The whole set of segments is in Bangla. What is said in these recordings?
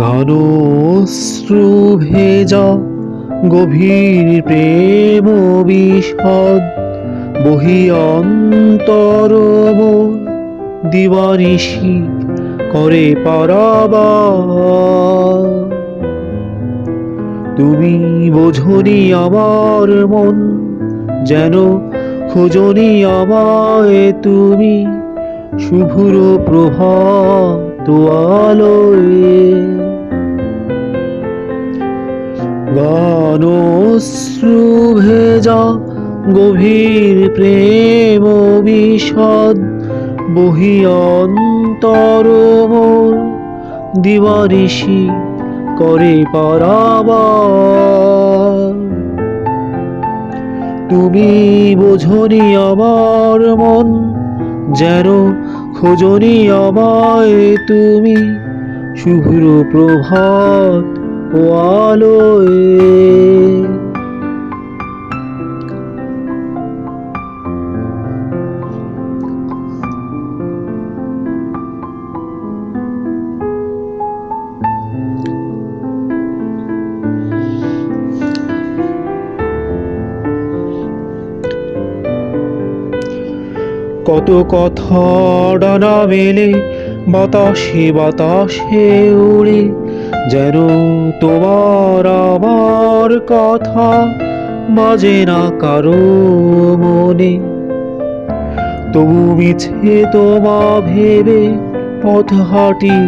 ঘন অশ্রু ভেজা গভীর প্রেম বিশদ বহি অন্তর মোর দিবানিশি করে পারাবার। তুমি বোঝনি আমার মন, যেন খোঁজনি আমায় তুমি শুভ্র প্রভাত আলোয়। গান অশ্রু ভেজা গভীর প্রেম বিশদ বহি অন্তর মোর দিবানিশি করে পারাবার। তুমি বোঝনি আমার মন, যেন খোঁজনি আমায় তুমি শুভ্র প্রভাত ও আলোয়। কত কথা ডানা মেলে বাতাসে বাতাসে উড়ে, যেন তোমার আমার কথা বাজে না কারো মনে। তবু মিছে তোমা ভেবে পথ হাঁটি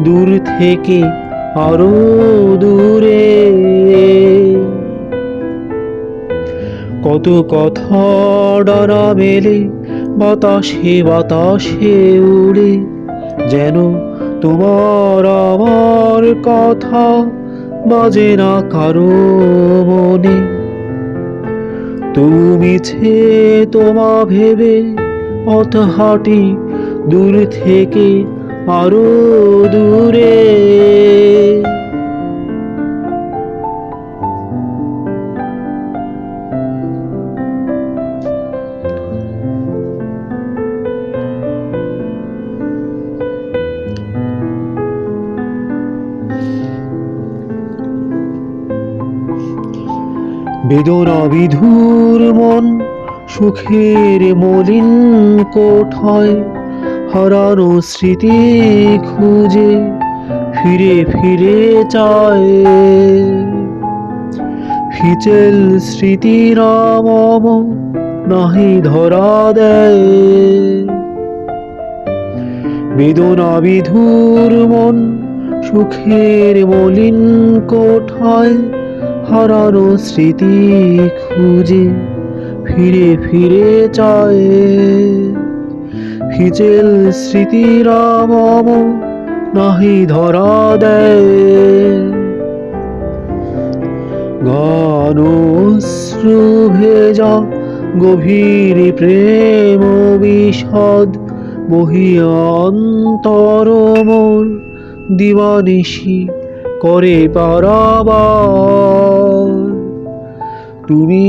দূর থেকে আরো দূরে। কত কথা ডানা মেলে বাতাসে বাতাসে উড়ে, যেন তোমার আমার কথা বাজে না কারো মনে। তুমি মিছে তোমা ভেবে পথ হাঁটি দূর থেকে আরো দূরে। বেদনা বিধুর মন সুখের মলিন কোঠায় হারানো স্মৃতি খুঁজে ফিরে ফিরে চায়। ফিচেল স্মৃতিরা মম নাহি ধরা দেয়। বেদনা বিধুর মন সুখের মলিন কোঠায় হারানো স্মৃতি খুঁজে ফিরে ফিরে চায়। ফিচেল স্মৃতিরা মম নাহি ধরা দেয়। গান অশ্রু ভেজা গভীর প্রেম বিশদ বহি অন্তর মোর দিবানিশি করে পারাবার। তুমি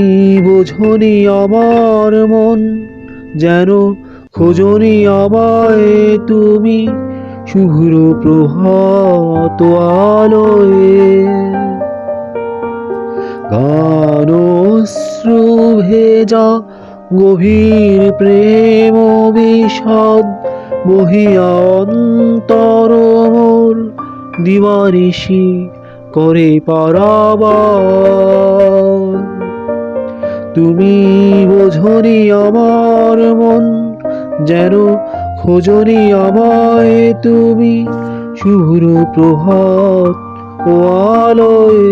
বোঝনি আমার মন, যেন খোঁজনি আমায় তুমি শুভ্র প্রভাত আলোয়। গান অশ্রু ভেজা গভীর প্রেম বিশদ বহি অন্তর মোর দিবানিশি করে পারাবার। তুমি বোঝনি আমার মন, যেন খোঁজনি আমায় তুমি শুভ্র প্রভাত ও আলোয়।